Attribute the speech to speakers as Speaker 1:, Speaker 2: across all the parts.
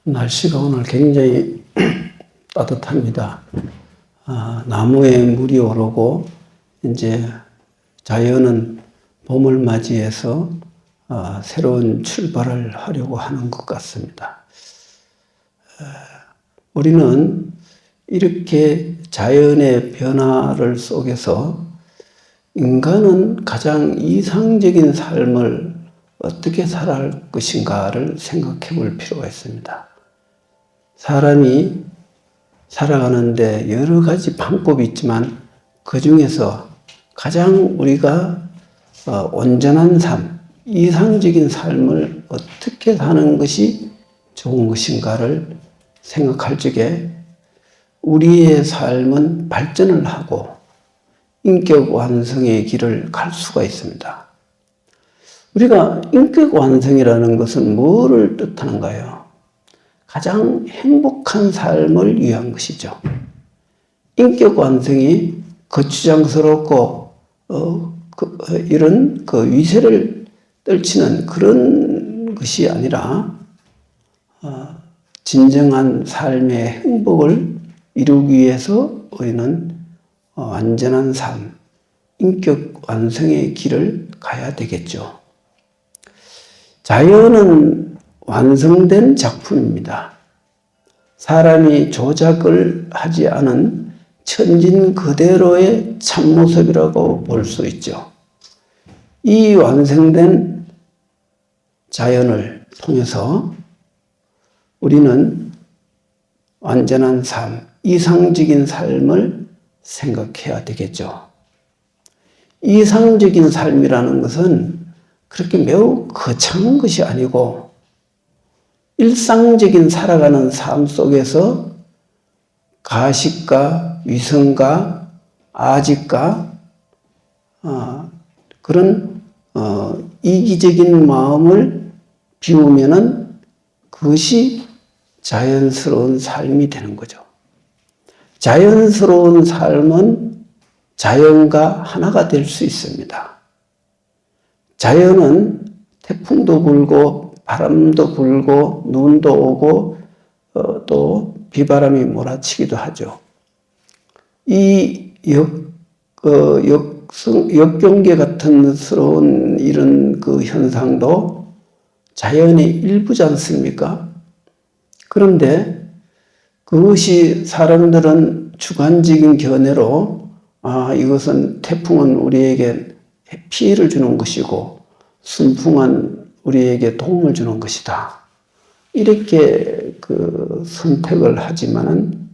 Speaker 1: 날씨가 오늘 굉장히 따뜻합니다. 나무에 물이 오르고 이제 자연은 봄을 맞이해서 새로운 출발을 하려고 하는 것 같습니다. 우리는 이렇게 자연의 변화를 속에서 인간은 가장 이상적인 삶을 어떻게 살아갈 것인가를 생각해 볼 필요가 있습니다. 사람이 살아가는데 여러 가지 방법이 있지만 그 중에서 가장 우리가 온전한 삶, 이상적인 삶을 어떻게 사는 것이 좋은 것인가를 생각할 적에 우리의 삶은 발전을 하고 인격 완성의 길을 갈 수가 있습니다. 우리가 인격 완성이라는 것은 뭐를 뜻하는가요? 가장 행복한 삶을 위한 것이죠. 인격 완성이 거추장스럽고 이런 위세를 떨치는 그런 것이 아니라 진정한 삶의 행복을 이루기 위해서 우리는 완전한 삶, 인격 완성의 길을 가야 되겠죠. 자연은 완성된 작품입니다. 사람이 조작을 하지 않은 천진 그대로의 참모습이라고 볼 수 있죠. 이 완성된 자연을 통해서 우리는 완전한 삶, 이상적인 삶을 생각해야 되겠죠. 이상적인 삶이라는 것은 그렇게 매우 거창한 것이 아니고 일상적인 살아가는 삶 속에서 가식과 위선과 아집과 그런 이기적인 마음을 비우면은 그것이 자연스러운 삶이 되는 거죠. 자연스러운 삶은 자연과 하나가 될 수 있습니다. 자연은 태풍도 불고 바람도 불고 눈도 오고 또 비바람이 몰아치기도 하죠. 이 역경계 같은 스러운 이런 그 현상도 자연의 일부지 않습니까? 그런데 그것이 사람들은 주관적인 견해로 이것은 태풍은 우리에게 피해를 주는 것이고 순풍은 우리에게 도움을 주는 것이다. 이렇게 선택을 하지만은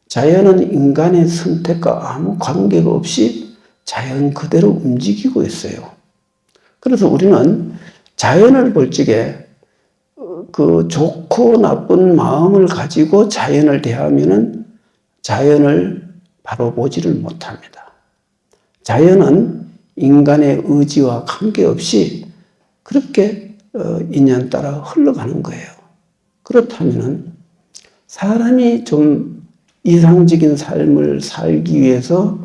Speaker 1: 자연은 인간의 선택과 아무 관계가 없이 자연 그대로 움직이고 있어요. 그래서 우리는 자연을 볼 적에 좋고 나쁜 마음을 가지고 자연을 대하면은 자연을 바로 보지를 못합니다. 자연은 인간의 의지와 관계없이 그렇게 인연 따라 흘러가는 거예요. 그렇다면은 사람이 좀 이상적인 삶을 살기 위해서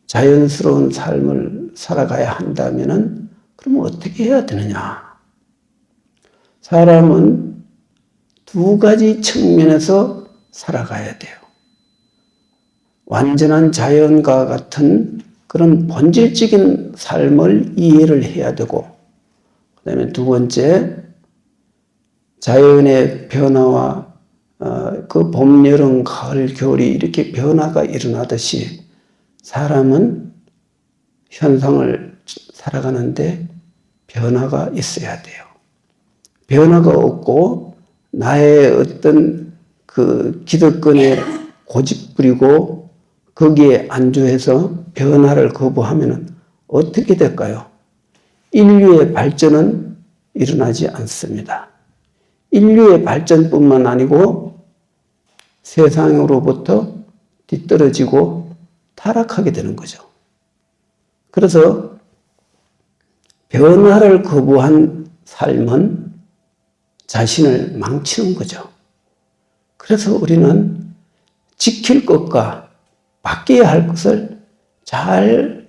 Speaker 1: 자연스러운 삶을 살아가야 한다면은 그러면 어떻게 해야 되느냐? 사람은 두 가지 측면에서 살아가야 돼요. 완전한 자연과 같은 그런 본질적인 삶을 이해를 해야 되고, 그 다음에 두 번째, 자연의 변화와 그 봄, 여름, 가을, 겨울이 이렇게 변화가 일어나듯이 사람은 현상을 살아가는데 변화가 있어야 돼요. 변화가 없고 나의 어떤 그 기득권에 고집부리고 거기에 안주해서 변화를 거부하면 어떻게 될까요? 인류의 발전은 일어나지 않습니다. 인류의 발전뿐만 아니고 세상으로부터 뒤떨어지고 타락하게 되는 거죠. 그래서 변화를 거부한 삶은 자신을 망치는 거죠. 그래서 우리는 지킬 것과 바뀌어야 할 것을 잘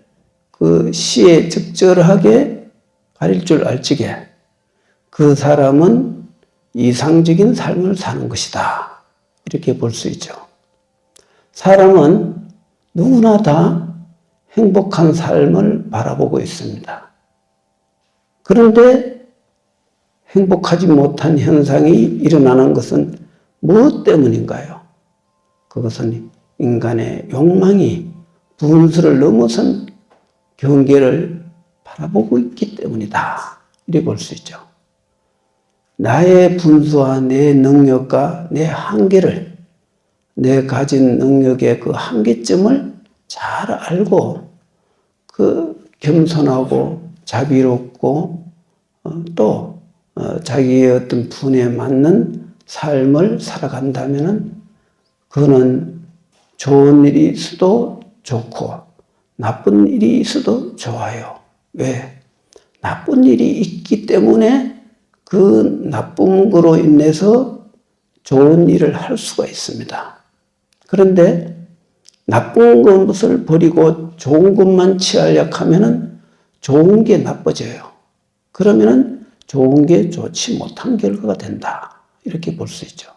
Speaker 1: 시에 적절하게 가릴 줄 알지게 그 사람은 이상적인 삶을 사는 것이다. 이렇게 볼 수 있죠. 사람은 누구나 다 행복한 삶을 바라보고 있습니다. 그런데 행복하지 못한 현상이 일어나는 것은 무엇 때문인가요? 그것은 인간의 욕망이 분수를 넘어선 경계를 바라보고 있기 때문이다. 이렇게 볼 수 있죠. 나의 분수와 내 능력과 내 한계를, 내 가진 능력의 그 한계점을 잘 알고 그 겸손하고 자비롭고 또 자기의 어떤 분에 맞는 삶을 살아간다면은 그거는 좋은 일이 있어도 좋고 나쁜 일이 있어도 좋아요. 왜? 나쁜 일이 있기 때문에 그 나쁜 거로 인해서 좋은 일을 할 수가 있습니다. 그런데 나쁜 것을 버리고 좋은 것만 취하려고 하면은 좋은 게 나빠져요. 그러면은 좋은 게 좋지 못한 결과가 된다. 이렇게 볼 수 있죠.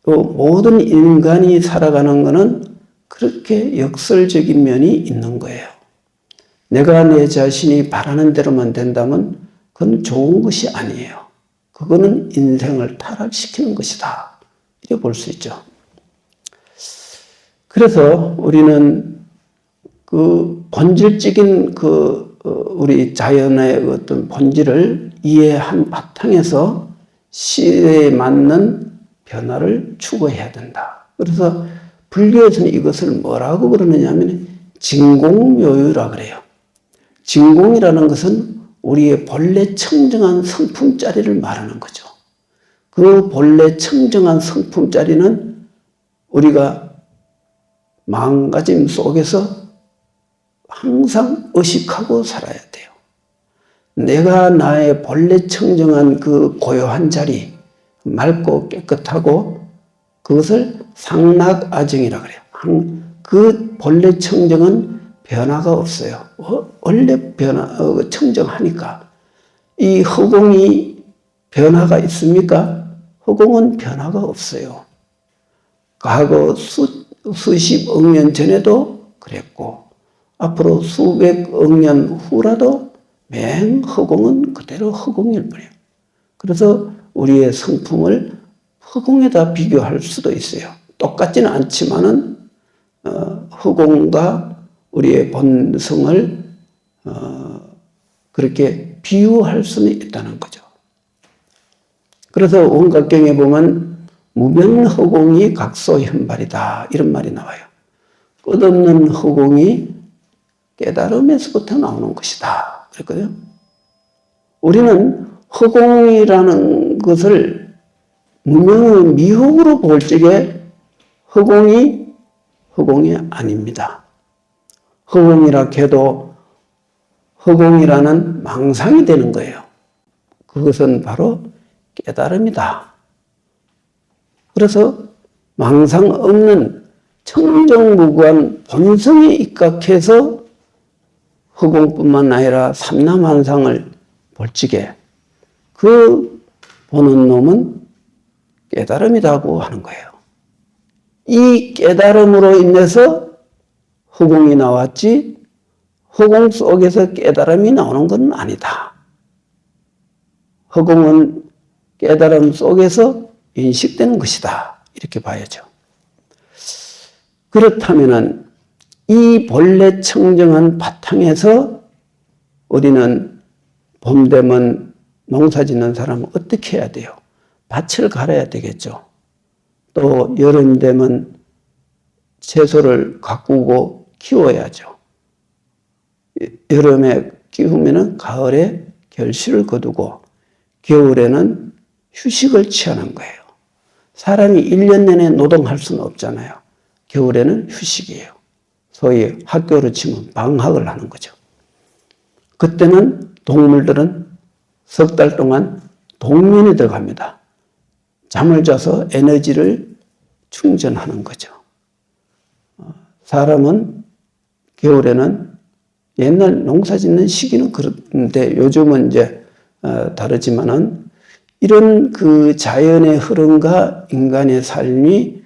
Speaker 1: 모든 인간이 살아가는 것은 그렇게 역설적인 면이 있는 거예요. 내가 내 자신이 바라는 대로만 된다면 그건 좋은 것이 아니에요. 그거는 인생을 타락시키는 것이다. 이렇게 볼 수 있죠. 그래서 우리는 그 본질적인 우리 자연의 어떤 본질을 이해한 바탕에서 시대에 맞는 변화를 추구해야 된다. 그래서 불교에서는 이것을 뭐라고 그러느냐 하면 진공묘유라 그래요. 진공이라는 것은 우리의 본래 청정한 성품자리를 말하는 거죠. 그 본래 청정한 성품자리는 우리가 마음가짐 속에서 항상 의식하고 살아야 돼요. 내가 나의 본래 청정한 그 고요한 자리, 맑고 깨끗하고 그것을 상락아정이라 그래요. 그 본래 청정은 변화가 없어요. 원래 청정하니까. 이 허공이 변화가 있습니까? 허공은 변화가 없어요. 과거 수십억 년 전에도 그랬고 앞으로 수백억 년 후라도 맨 허공은 그대로 허공일 뿐이에요. 그래서 우리의 성품을 허공에다 비교할 수도 있어요. 똑같지는 않지만은 허공과 우리의 본성을 그렇게 비유할 수는 있다는 거죠. 그래서 원각경에 보면 무변허공이 각소현발이다 이런 말이 나와요. 끝없는 허공이 깨달음에서부터 나오는 것이다 그랬거든요. 우리는 허공이라는 것을 무명의 미혹으로 볼 적에 허공이 아닙니다. 허공이라 해도 허공이라는 망상이 되는 거예요. 그것은 바로 깨달음이다. 그래서 망상 없는 청정무구한 본성에 입각해서 허공뿐만 아니라 삼라만상을 볼 적에 그 보는 놈은 깨달음이라고 하는 거예요. 이 깨달음으로 인해서 허공이 나왔지 허공 속에서 깨달음이 나오는 건 아니다. 허공은 깨달음 속에서 인식되는 것이다. 이렇게 봐야죠. 그렇다면은 이 본래 청정한 바탕에서 우리는 봄 되면 농사 짓는 사람은 어떻게 해야 돼요? 밭을 갈아야 되겠죠. 또 여름 되면 채소를 가꾸고 키워야죠. 여름에 키우면은 가을에 결실을 거두고 겨울에는 휴식을 취하는 거예요. 사람이 1년 내내 노동할 수는 없잖아요. 겨울에는 휴식이에요. 소위 학교로 치면 방학을 하는 거죠. 그때는 동물들은 석 달 동안 동면에 들어갑니다. 잠을 자서 에너지를 충전하는 거죠. 사람은 겨울에는 옛날 농사 짓는 시기는 그런데 요즘은 이제 다르지만은 이런 그 자연의 흐름과 인간의 삶이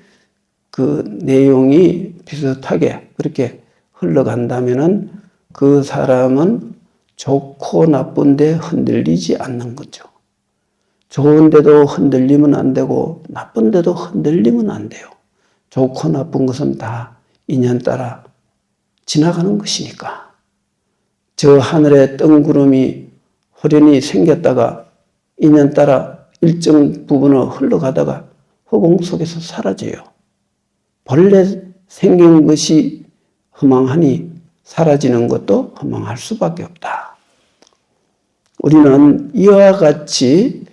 Speaker 1: 그 내용이 비슷하게 그렇게 흘러간다면은 그 사람은 좋고 나쁜데 흔들리지 않는 거죠. 좋은데도 흔들리면 안 되고 나쁜데도 흔들리면 안 돼요. 좋고 나쁜 것은 다 인연 따라 지나가는 것이니까. 저 하늘에 뜬구름이 호련히 생겼다가 인연 따라 일정 부분을 흘러가다가 허공 속에서 사라져요. 본래 생긴 것이 허망하니 사라지는 것도 허망할 수밖에 없다. 우리는 이와 같이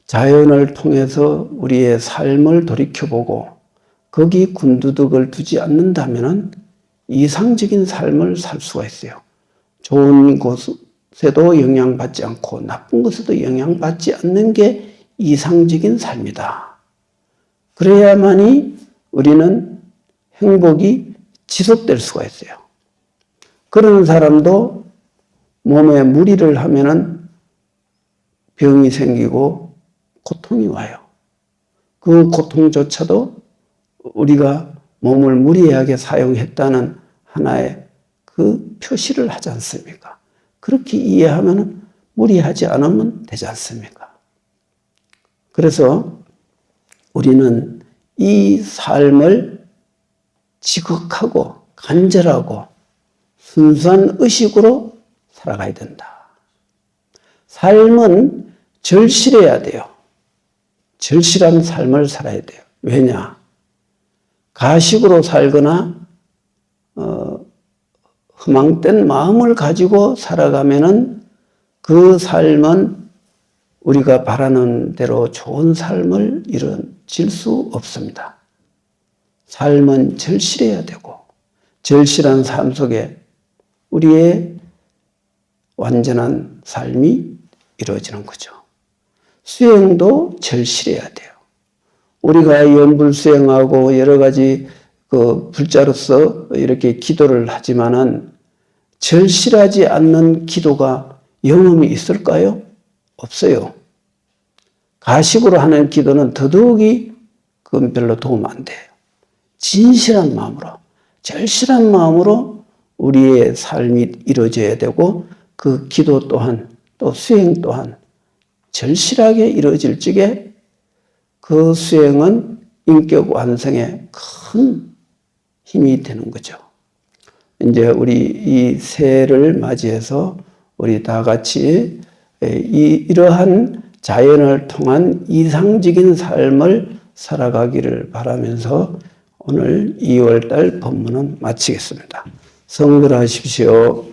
Speaker 1: 자연을 통해서 우리의 삶을 돌이켜보고 거기 군두둑을 두지 않는다면 이상적인 삶을 살 수가 있어요. 좋은 곳에도 영향받지 않고 나쁜 곳에도 영향받지 않는 게 이상적인 삶이다. 그래야만이 우리는 행복이 지속될 수가 있어요. 그런 사람도 몸에 무리를 하면은 병이 생기고 고통이 와요. 그 고통조차도 우리가 몸을 무리하게 사용했다는 하나의 그 표시를 하지 않습니까? 그렇게 이해하면 무리하지 않으면 되지 않습니까? 그래서 우리는 이 삶을 지극하고 간절하고 순수한 의식으로 살아가야 된다. 삶은 절실해야 돼요. 절실한 삶을 살아야 돼요. 왜냐? 가식으로 살거나 허망된 마음을 가지고 살아가면은 그 삶은 우리가 바라는 대로 좋은 삶을 이뤄질 수 없습니다. 삶은 절실해야 되고 절실한 삶 속에 우리의 완전한 삶이 이루어지는 거죠. 수행도 절실해야 돼요. 우리가 연불수행하고 여러 가지 그 불자로서 이렇게 기도를 하지만은 절실하지 않는 기도가 영험이 있을까요? 없어요. 가식으로 하는 기도는 더더욱이 그건 별로 도움 안 돼요. 진실한 마음으로, 절실한 마음으로 우리의 삶이 이루어져야 되고 그 기도 또한 또 수행 또한 절실하게 이루어질 적에 그 수행은 인격 완성에 큰 힘이 되는 거죠. 이제 우리 이 새해를 맞이해서 우리 다 같이 이러한 자연을 통한 이상적인 삶을 살아가기를 바라면서 오늘 2월달 법문은 마치겠습니다. 성불하십시오.